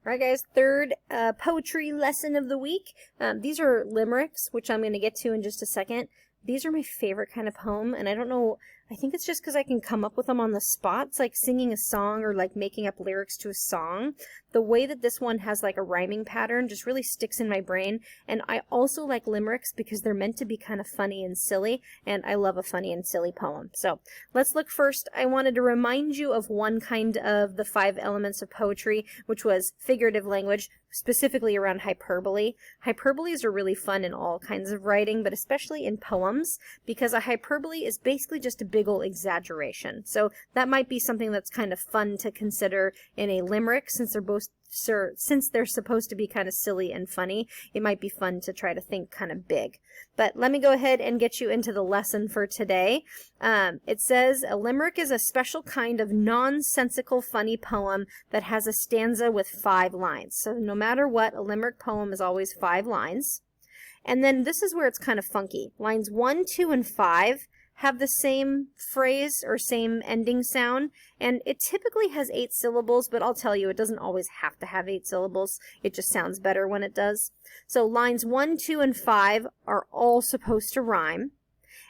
All right, guys, third poetry lesson of the week. These are limericks, which I'm going to get to in just a second. These are my favorite kind of poem, and I don't know, I think it's just because I can come up with them on the spot. It's like singing a song or like making up lyrics to a song. The way that this one has like a rhyming pattern just really sticks in my brain. And I also like limericks because they're meant to be kind of funny and silly, and I love a funny and silly poem. So let's look first. I wanted to remind you of one kind of the 5 elements of poetry, which was figurative language, specifically around hyperbole. Hyperboles are really fun in all kinds of writing, but especially in poems, because a hyperbole is basically just a big ol' exaggeration. So that might be something that's kind of fun to consider in a limerick, since they're supposed to be kind of silly and funny. It might be fun to try to think kind of big. But let me go ahead and get you into the lesson for today. It says, a limerick is a special kind of nonsensical funny poem that has a stanza with 5 lines. So no matter what, a limerick poem is always 5 lines. And then this is where it's kind of funky. Lines 1, 2, and 5 have the same phrase or same ending sound, and it typically has 8 syllables, but I'll tell you, it doesn't always have to have 8 syllables. It just sounds better when it does. So lines 1, 2, and 5 are all supposed to rhyme.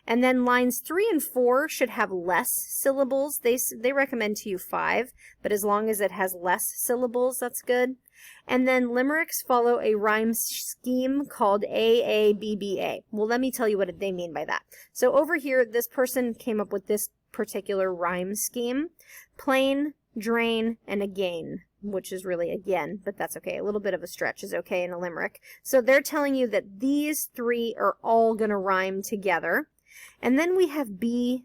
And then lines 3 and 4 should have less syllables. They recommend to you 5, but as long as it has less syllables, that's good. And then limericks follow a rhyme scheme called AABBA. Well, let me tell you what they mean by that. So over here, this person came up with this particular rhyme scheme: plain, drain, and again, which is really again, but that's okay. A little bit of a stretch is okay in a limerick. So they're telling you that these 3 are all going to rhyme together. And then we have B,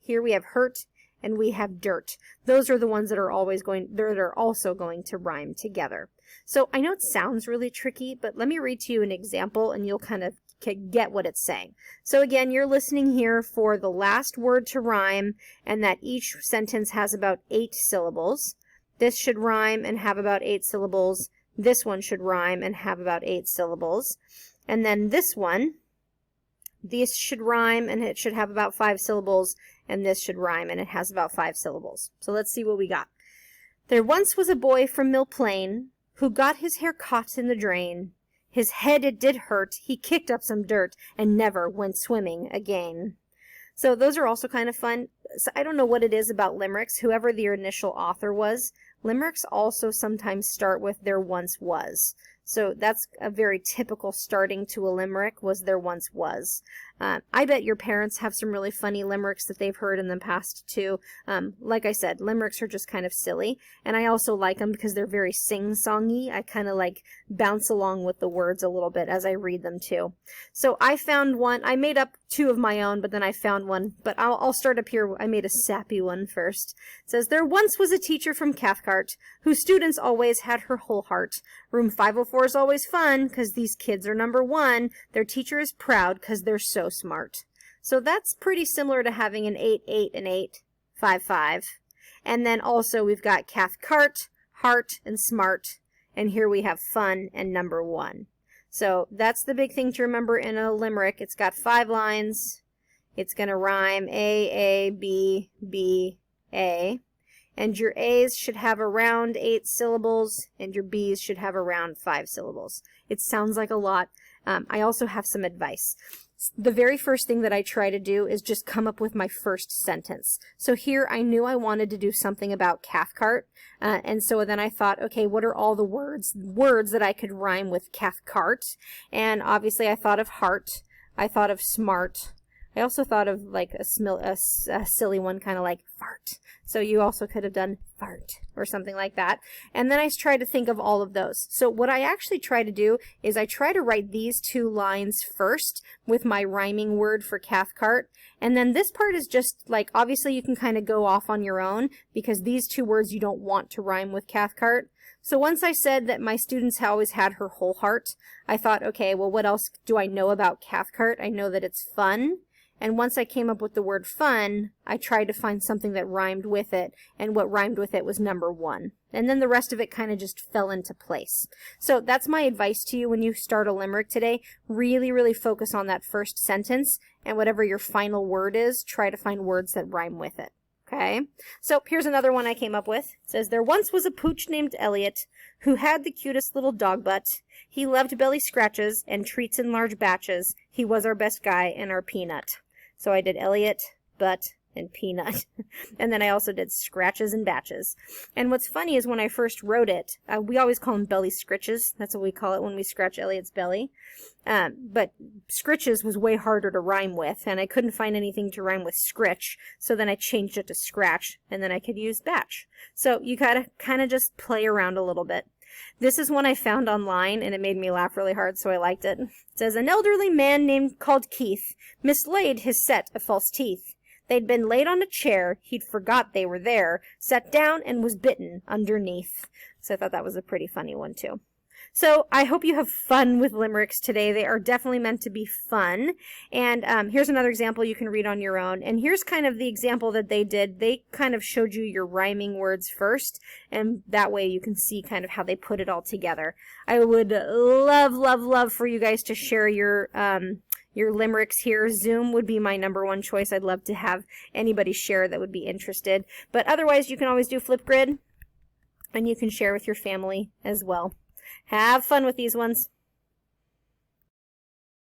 here we have hurt, and we have dirt. Those are the ones that are also going to rhyme together. So I know it sounds really tricky, but let me read to you an example and you'll kind of get what it's saying. So again, you're listening here for the last word to rhyme, and that each sentence has about 8 syllables. This should rhyme and have about 8 syllables. This one should rhyme and have about 8 syllables. And then this should rhyme and it should have about 5 syllables, and this should rhyme and it has about 5 syllables. So let's see what we got. There once was a boy from Mill Plain who got his hair caught in the drain. His head it did hurt, he kicked up some dirt, and never went swimming again. So those are also kind of fun. So I don't know what it is about limericks, whoever the initial author was. Limericks also sometimes start with there once was. So that's a very typical starting to a limerick, was there once was. I bet your parents have some really funny limericks that they've heard in the past too. Like I said, limericks are just kind of silly, and I also like them because they're very sing-songy. I kind of like bounce along with the words a little bit as I read them too. So I found one. I made up 2 of my own, but then I found one. But I'll start up here. I made a sappy one first. It says, there once was a teacher from Cathcart whose students always had her whole heart. Room 504 is always fun because these kids are number 1. Their teacher is proud because they're so smart. So that's pretty similar to having an 8, 8, and 8, 5, 5. And then also we've got Cathcart, heart, and smart. And here we have fun and number 1. So that's the big thing to remember in a limerick. It's got 5 lines. It's going to rhyme A, B, B, A. And your A's should have around 8 syllables, and your B's should have around 5 syllables. It sounds like a lot. I also have some advice. The very first thing that I try to do is just come up with my first sentence. So here I knew I wanted to do something about Cathcart, and so then I thought, okay, what are all the words that I could rhyme with Cathcart? And obviously I thought of heart, I thought of smart, I also thought of like a silly one, kind of like fart. So you also could have done fart or something like that. And then I try to think of all of those. So what I actually try to do is I try to write these 2 lines first with my rhyming word for Cathcart. And then this part is just like, obviously you can kind of go off on your own because these 2 words you don't want to rhyme with Cathcart. So once I said that my students always had her whole heart, I thought, okay, well, what else do I know about Cathcart? I know that it's fun. And once I came up with the word fun, I tried to find something that rhymed with it, and what rhymed with it was number 1. And then the rest of it kind of just fell into place. So that's my advice to you when you start a limerick today. Really, really focus on that first sentence, and whatever your final word is, try to find words that rhyme with it. Okay? Okay, so here's another one I came up with. It says, there once was a pooch named Elliot who had the cutest little dog butt. He loved belly scratches and treats in large batches. He was our best guy and our peanut. So I did Elliot, butt, and peanut. And then I also did scratches and batches. And what's funny is when I first wrote it, we always call them belly scritches. That's what we call it when we scratch Elliot's belly. But scritches was way harder to rhyme with, and I couldn't find anything to rhyme with scritch, so then I changed it to scratch, and then I could use batch. So you gotta kind of just play around a little bit. This is one I found online, and it made me laugh really hard, so I liked it. It says, an elderly man called Keith mislaid his set of false teeth. They'd been laid on a chair, he'd forgot they were there, sat down and was bitten underneath. So I thought that was a pretty funny one too. So I hope you have fun with limericks today. They are definitely meant to be fun. And here's another example you can read on your own. And here's kind of the example that they did. They kind of showed you your rhyming words first, and that way you can see kind of how they put it all together. I would love, love, love for you guys to share your limericks here. Zoom would be my #1 choice. I'd love to have anybody share that would be interested. But otherwise, you can always do Flipgrid, and you can share with your family as well. Have fun with these ones.